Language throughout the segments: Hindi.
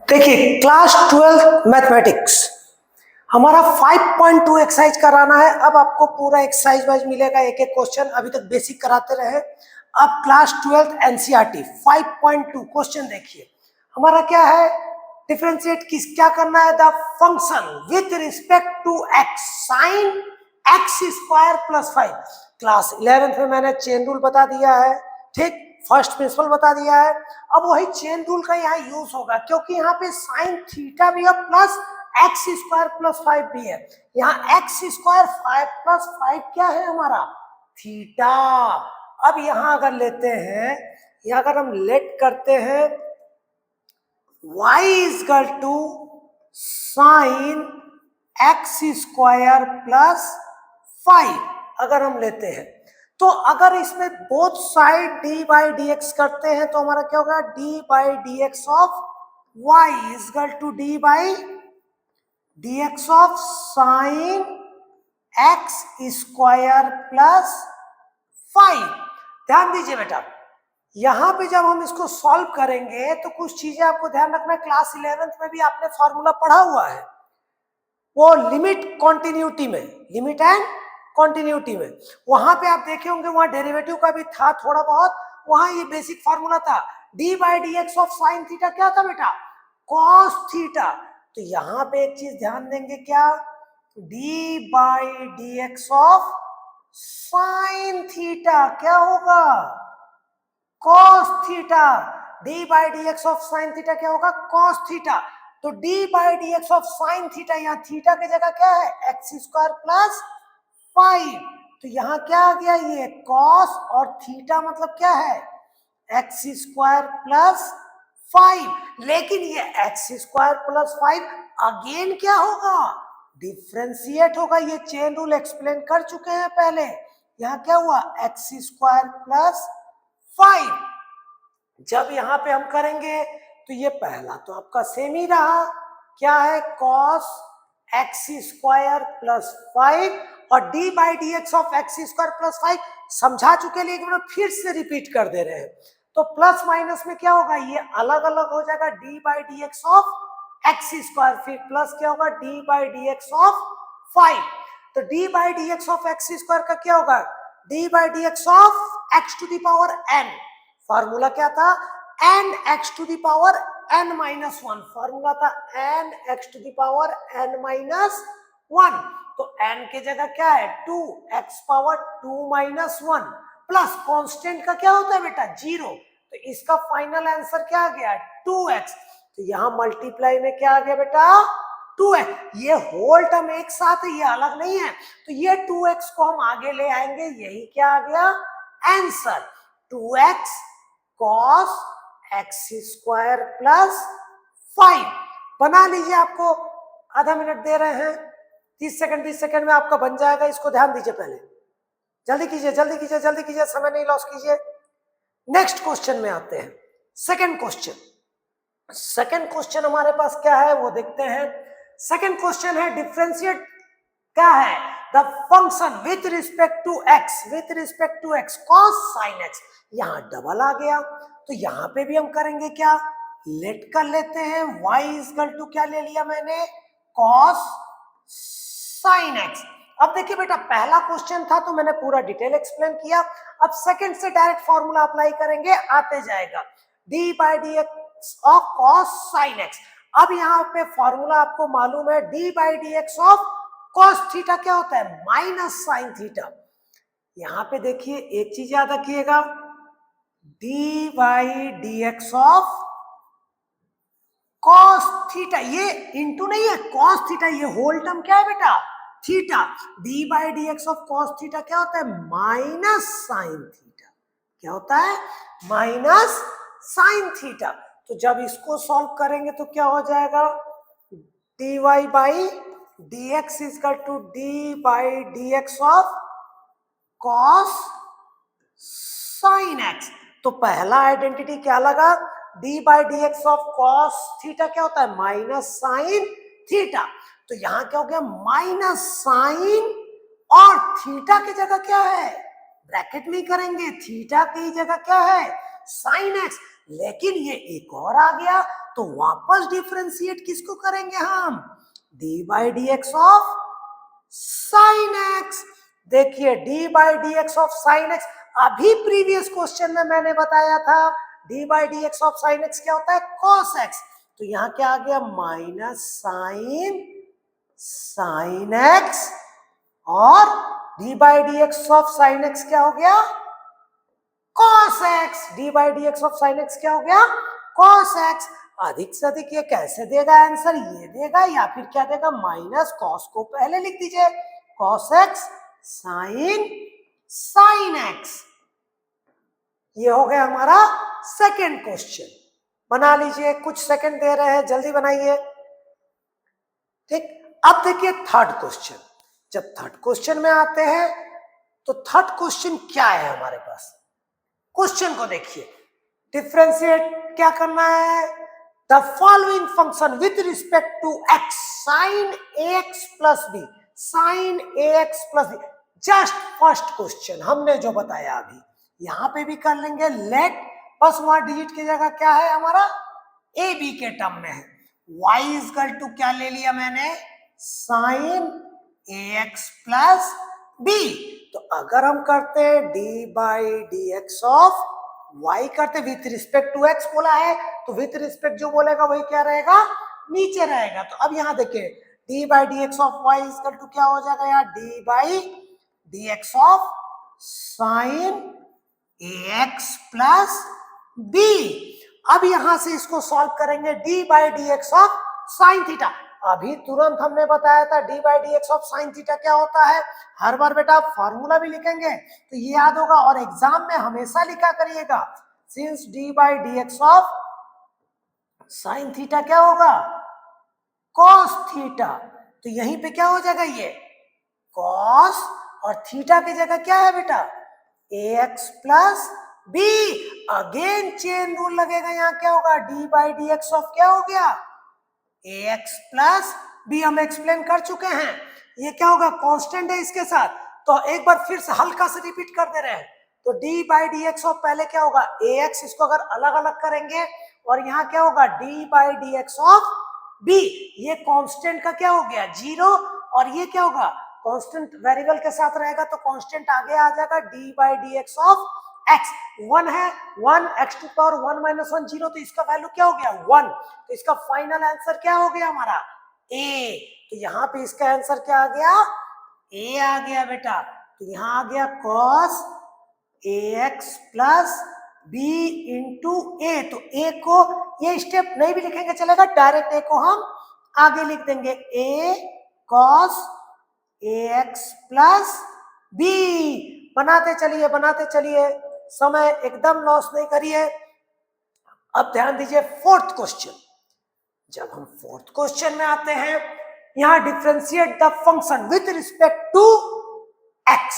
देखिए क्लास 12 मैथमेटिक्स हमारा 5.2 एक्सरसाइज कराना है। अब आपको पूरा एक्सरसाइज वाइज मिलेगा, एक एक क्वेश्चन। अभी तक बेसिक कराते रहे, अब क्लास 12 एनसीईआरटी 5.2 क्वेश्चन देखिए। हमारा क्या है, डिफरेंशिएट क्या करना है, the function with respect to x sine x square plus 5। Class 11 में मैंने चेन रूल बता दिया है, ठीक, फर्स्ट प्रिंसिपल बता दिया है। अब वही चेन रूल का यहाँ यूज होगा, क्योंकि यहाँ पे साइन थीटा भी है प्लस एक्स स्क्वायर प्लस 5 भी है। यहाँ एक्स स्क्वायर 5 प्लस 5 क्या है हमारा, थीटा। अब यहाँ अगर लेते हैं, यहाँ अगर हम लेट करते हैं y is equal to sine x square plus 5 अगर हम लेते हैं, तो अगर इसमें both side d by d x करते हैं तो हमारा क्या होगा, d by d x of y is equal to d by d x of sine x square plus 5। ध्यान दीजिए बेटा, यहां पे जब हम इसको सॉल्व करेंगे तो कुछ चीजें आपको ध्यान रखना है। क्लास 11 में भी आपने फॉर्मूला पढ़ा हुआ है, वो लिमिट कॉन्टिन्यूटी में, लिमिट एंड कॉन्टिन्यूटी में, वहां पे आप देखे होंगे, वहां डेरिवेटिव का भी था थोड़ा बहुत। वहां ये बेसिक फॉर्मूला था, d by d x of sine theta क्या था बेटा, कॉस थीटा। तो यहां पे एक चीज ध्यान देंगे, क्या, d by d x of sine theta क्या होगा, cos theta. D by d x of sine theta क्या होगा, कॉस थीटा। तो d by d x of sine theta, यहाँ थीटा की जगह क्या है, एक्स स्क्वायर प्लस 5। तो यहाँ क्या आ गया, ये कॉस, और थीटा मतलब क्या है, एक्स स्क्वायर प्लस 5। लेकिन ये एक्स स्क्वायर प्लस 5 अगेन क्या होगा, डिफरेंशिएट होगा। ये चेन रूल एक्सप्लेन कर चुके हैं पहले। यहाँ क्या हुआ, एक्स स्क्वायर प्लस 5। जब यहाँ पे हम करेंगे तो ये पहला तो आपका सेम ही रहा, क्या है, कॉस एक्स स्क्वायर प्लस 5, और D by d x of x square plus 5 समझा चुके, लेकिन फिर से रिपीट कर दे रहे हैं। तो प्लस माइनस में क्या होगा, ये अलग अलग हो जाएगा, d by d x of x square, फिर प्लस क्या होगा, d by d x of 5। तो d by d x of x square का क्या होगा, d by d x of x to the power n. Formula क्या था, n x to the power n minus 1। Formula था n x to the power n minus 1। तो एन के जगह क्या है, 2 x power 2 minus 1, plus constant का क्या होता है बेटा, 0। तो इसका फाइनल आंसर क्या आ गया, 2x। तो यहां मल्टीप्लाई में क्या आ गया बेटा, 2x। ये होल टर्म एक साथ है, ये अलग नहीं है। तो ये 2x को हम आगे ले आएंगे, यही क्या आ गया answer, 2x cos x square plus 5। बना लीजिए, आपको आधा मिनट दे रहे हैं, 30 सेकंड में आपका बन जाएगा। इसको ध्यान दीजिए, पहले जल्दी कीजिए, जल्दी कीजिए, जल्दी कीजिए, समय नहीं लॉस कीजिए। नेक्स्ट क्वेश्चन में आते हैं, सेकंड क्वेश्चन। सेकंड क्वेश्चन हमारे पास क्या है वो देखते हैं। सेकंड क्वेश्चन है, डिफरेंशिएट क्या है, the function with respect to x, with respect to x cos sine x. यहां डबल आ गया, तो यहां पे भी हम करेंगे क्या, लेट कर लेते हैं, y इज इक्वल टू क्या ले लिया मैंने, कॉस साइन एक्स। अब देखिए बेटा, पहला क्वेश्चन था तो मैंने पूरा डिटेल एक्सप्लेन किया। अब सेकंड से डायरेक्ट फॉर्मूला अप्लाई करेंगे, आते जाएगा, d by d x of cos sine x. अब यहाँ पे फॉर्मूला आपको मालूम है, D by d x of cos theta क्या होता है, माइनस साइन थीटा। यहाँ पे देखिए एक चीज याद रखिएगा, D by d x of cos theta, ये इंटू नहीं है, कॉस थीटा, ये होल टर्म क्या है बेटा, theta. D by d x of cos theta क्या होता है, माइनस साइन थीटा। क्या होता है, माइनस साइन थीटा। तो जब इसको सॉल्व करेंगे तो क्या हो जाएगा, d y by d x is equal to d by d x of cos sine x. तो पहला आइडेंटिटी क्या लगा, d by d x of cos theta क्या होता है, माइनस साइन थीटा। तो यहां क्या हो गया, माइनस साइन, और थीटा की जगह क्या है, ब्रैकेट नहीं करेंगे, थीटा की जगह क्या है, साइन एक्स। लेकिन ये एक और आ गया, तो वापस डिफरेंशिएट किसको करेंगे हम, d by d x of sine x. देखिए d by d x of sine x, अभी प्रीवियस क्वेश्चन में मैंने बताया था d by d x of sine x क्या होता है, कॉस एक्स। तो यहां क्या आ गया, माइनस साइन एक्स, और D by d x of sine x क्या हो गया, cos x। D by d x of sine x क्या हो गया, cos x। अधिक से अधिक ये कैसे देगा आंसर, ये देगा या फिर क्या देगा, माइनस कॉस को पहले लिख दीजिए, cos x साइन x। ये हो गया हमारा सेकेंड क्वेश्चन। बना लीजिए, कुछ सेकंड दे रहे हैं, जल्दी बनाइए। ठीक, अब देखिए थर्ड क्वेश्चन। जब थर्ड क्वेश्चन में आते हैं तो थर्ड क्वेश्चन क्या है हमारे पास, क्वेश्चन को देखिए, डिफरेंशिएट क्या करना है, the following function with respect to x sine ax plus b, sine ax plus b. Just first question हमने जो बताया अभी, यहां पे भी कर लेंगे लेट, बस वहां डिजिट की जगह क्या है हमारा, ए बी के टर्म में है। y इक्वल टू क्या ले लिया मैंने, साइन ax प्लस बी। तो अगर हम करते हैं D by d x of y करते विथ रिस्पेक्ट टू x बोला है, तो विथ रिस्पेक्ट जो बोलेगा वही क्या रहेगा, नीचे रहेगा। तो अब यहां देखिए d by d x of y equal to क्या हो जाएगा यार, d by d x of sine ax plus b. अब यहां से इसको सॉल्व करेंगे, d by d x of sine theta. अभी तुरंत हमने बताया था d by d x of sine theta क्या होता है, हर बार बेटा आप फार्मूला भी लिखेंगे तो ये याद होगा, और एग्जाम में हमेशा लिखा करिएगा, since D by d x of sine theta क्या होगा, कॉस थीटा। तो यहीं पे क्या हो जाएगा, ये कॉस, और थीटा की जगह क्या है बेटा, ax plus b. Again chain rule लगेगा, यहाँ क्या होगा, d by d x of क्या हो गया, ax प्लस बी। हम एक्सप्लेन कर चुके हैं, ये क्या होगा, कांस्टेंट है इसके साथ। तो एक बार फिर से हल्का से रिपीट कर दे रहे हैं, तो d by d x of पहले क्या होगा, ax, इसको अगर अलग अलग करेंगे, और यहाँ क्या होगा, d by d x of b. ये कांस्टेंट का क्या हो गया, जीरो, और ये क्या होगा, कांस्टेंट वेरिएबल के साथ रहेगा तो कांस्टेंट आगे आ जाएगा, d by d x of x। 1 है, 1 x टू पावर 1 माइनस 1 0, तो इसका वैल्यू क्या हो गया, 1। तो इसका फाइनल आंसर क्या हो गया हमारा, a। तो यहाँ पे इसका आंसर क्या आ गया, a आ गया बेटा। तो यहाँ आ गया cos ax plus b into a। तो a को ये स्टेप नहीं भी लिखेंगे चलेगा, डायरेक्ट a को हम आगे लिख देंगे, a cos ax plus b। बनाते चलिए, समय एकदम लॉस नहीं करिए। अब ध्यान दीजिए फोर्थ क्वेश्चन। जब हम फोर्थ क्वेश्चन में आते हैं, यहां differentiate the function with respect to x,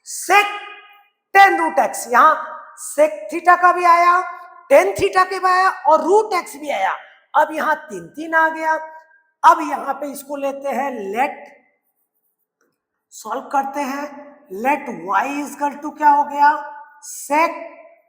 sec tan root x। यहां sec थीटा का भी आया, tan थीटा के भी आया, और रूट x भी आया। अब यहां तीन आ गया। अब यहां पे इसको लेते हैं लेट, सॉल्व करते हैं, लेट y इक्वल टू क्या हो गया, सेक।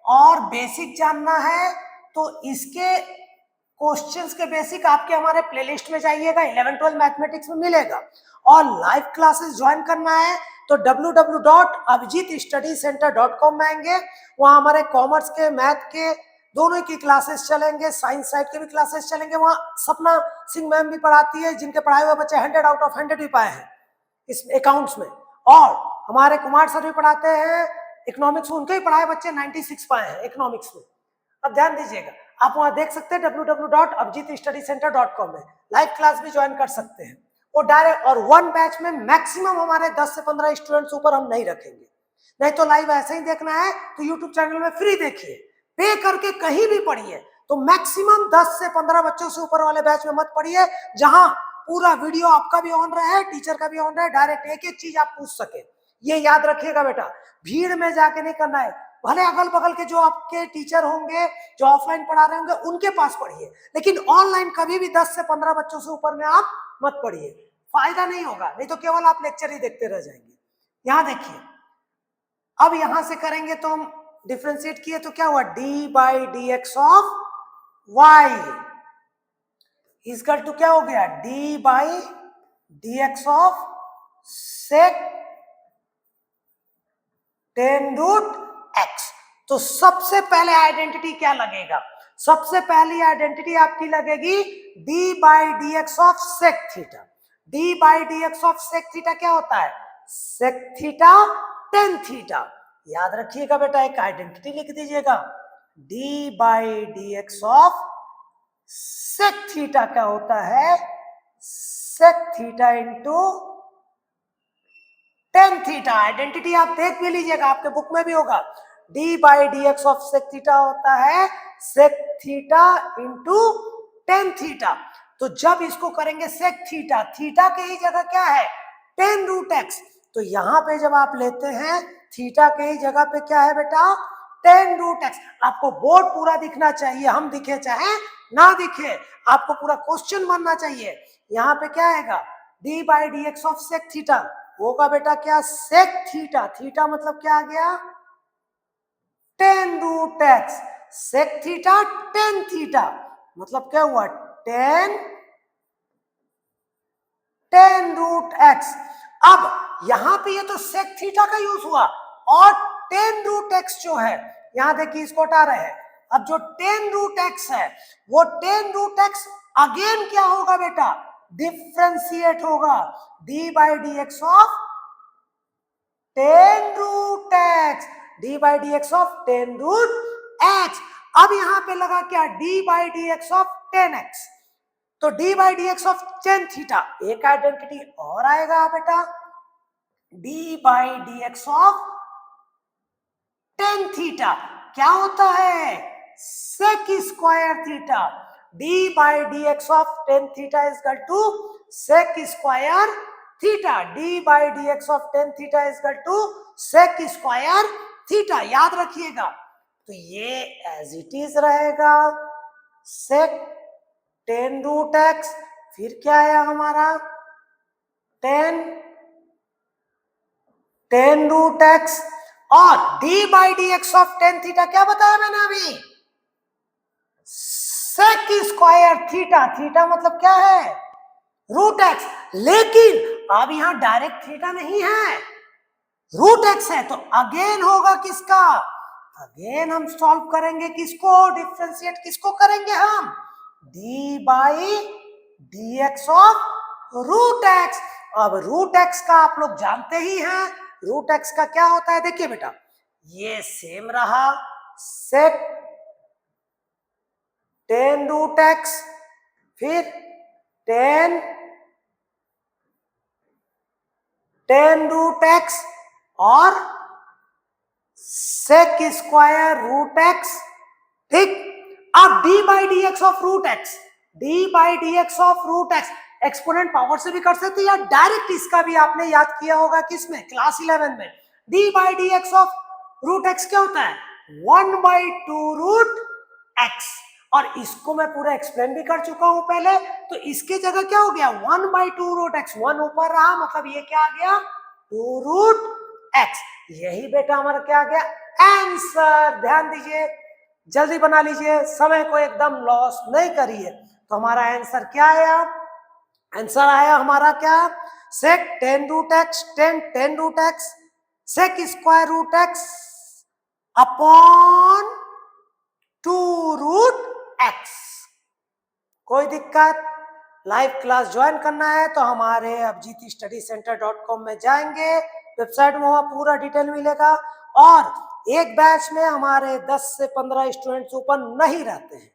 और बेसिक जानना है तो इसके क्वेश्चंस के बेसिक आपके हमारे प्लेलिस्ट में जाइएगा, 11-12 मैथमेटिक्स में मिलेगा। और लाइव क्लासेस ज्वाइन करना है तो www.abhijitstudycenter.com में आएंगे, वहां हमारे कॉमर्स के, मैथ के दोनों की क्लासेस चलेंगे, साइंस साइड के भी क्लासेस चलेंगे। वहां सपना सिंह मैम भी पढ़ाती है, जिनके पढ़ाए हुए बच्चे 100 आउट ऑफ 100 भी पाए हैं इस अकाउंट्स में। और हमारे कुमार सर भी पढ़ाते हैं इकोनॉमिक्स में, उनके ही पढ़ाए बच्चे 96 पाए हैं इकोनॉमिक्स में। अब ध्यान दीजिएगा, आप वहां देख सकते हैं www.abhijitstudycenter.com में, लाइव क्लास भी ज्वाइन कर सकते हैं। और डायरेक्ट, और वन बैच में मैक्सिमम हमारे 10 से 15 स्टूडेंट्स ऊपर हम नहीं रखेंगे। नहीं तो लाइव ऐसे ही देखना है तो यूट्यूब चैनल में फ्री देखिए, पे करके कहीं भी पढ़िए। तो मैक्सिमम 10 से 15 बच्चों से ऊपर वाले बैच में मत पढ़िए, जहां पूरा वीडियो आपका भी ऑन रहे, टीचर का भी ऑन रहे, डायरेक्ट एक एक चीज आप पूछ सके। ये याद रखिएगा बेटा, भीड़ में जाके नहीं करना है। भले अगल बगल के जो आपके टीचर होंगे, जो ऑफलाइन पढ़ा रहे होंगे, उनके पास पढ़िए, लेकिन ऑनलाइन कभी भी 10 से 15 बच्चों से ऊपर में आप मत पढ़िए, फायदा नहीं होगा। नहीं तो केवल आप लेक्चर ही देखते रह जाएंगे। यहां देखिए, अब यहां से करेंगे तो हम डिफरेंशिएट किए तो क्या हुआ, d by d x of y. Equal to क्या हो गया, d by d x of sec 10 root x. तो सबसे पहले आइडेंटिटी क्या लगेगा, सबसे पहली आइडेंटिटी आपकी लगेगी d by d x of sec theta. D by d x of sec theta क्या होता है, सेक थीटा टेन थीटा। याद रखिएगा बेटा, एक आइडेंटिटी लिख दीजिएगा, d by d x of sec theta क्या होता है, sec theta into tan theta. Identity आप देख भी लीजिएगा, आपके बुक में भी होगा, d by d x of sec theta होता है sec theta into tan theta. तो जब इसको करेंगे सेक थीटा, थीटा के ही जगह क्या है, टेन रूट एक्स। तो यहां पे जब आप लेते हैं थीटा के ही जगह पे क्या है बेटा, टेन रूट एक्स। आपको बोर्ड पूरा दिखना चाहिए, हम दिखे चाहे ना दिखे, आपको पूरा क्वेश्चन बनना चाहिए। यहाँ पे क्या आएगा, d by d x of sec theta होगा बेटा क्या, सेक थीटा, थीटा मतलब क्या आ गया, tan root x, sec theta tan theta मतलब क्या हुआ, टेन रूट एक्स। अब यहां पे ये तो सेक थीटा का यूज हुआ, और टेन रूट एक्स जो है, यहां देखिए इसको हटा रहे हैं। अब जो टेन रूट एक्स है, वो टेन रूट एक्स अगेन क्या होगा बेटा, डिफ्रेंशिएट होगा, d by d x of tan root x, d by d x of tan root x. अब यहां पे लगा क्या, d by d x of tan x. तो d by d x of tan theta, एक आइडेंटिटी और आएगा बेटा, d by d x of tan theta क्या होता है, sec square theta. D by d x of tan theta is equal to sec square theta, d by d x of tan theta is equal to sec square theta. याद रखिएगा, तो ये एज इट इज रहेगा, सेक टेन रूट एक्स, फिर क्या आया हमारा, टेन रूट एक्स, और D by d x of tan theta क्या बताया मैंने अभी, सेक स्क्वायर थीटा, थीटा मतलब क्या है, रूट एक्स। लेकिन अब यहां डायरेक्ट थीटा नहीं है, रूट एक्स है, तो अगेन होगा किसका, अगेन हम सॉल्व करेंगे किसको, डिफरेंशिएट किसको करेंगे हम, d by d x of root x. अब रूट एक्स का आप लोग जानते ही हैं, रूट एक्स का क्या होता है, देखिए बेटा ये सेम रहा, सेक टेन रूट एक्स, फिर टेन रूट एक्स और सेक स्क्वायर रूट एक्स, ठीक। अब d by d x of root x, d by d x of root x exponent power से भी कर सकते हैं, या डायरेक्ट इसका भी आपने याद किया होगा किसमें, क्लास 11 में। D by d x of root x क्या होता है, 1/2 रूट एक्स, और इसको मैं पूरा एक्सप्लेन भी कर चुका हूं पहले। तो इसके जगह क्या हो गया, 1/2 रूट एक्स, 1 ऊपर रहा, मतलब ये क्या आ गया, 2 रूट एक्स। यही बेटा हमारा क्या आ गया, आंसर। ध्यान दीजिए, जल्दी बना लीजिए, समय को एकदम लॉस नहीं करिए। तो हमारा आंसर क्या आया, आंसर आया हमारा क्या, sec tan root x, tan root x, sec square root x upon 2 root x. कोई दिक्कत, लाइव क्लास ज्वाइन करना है तो हमारे abjitstudycenter.com में जाएंगे, वेबसाइट में वहां पूरा डिटेल मिलेगा। और एक बैच में हमारे 10 से 15 स्टूडेंट्स ऊपर नहीं रहते हैं,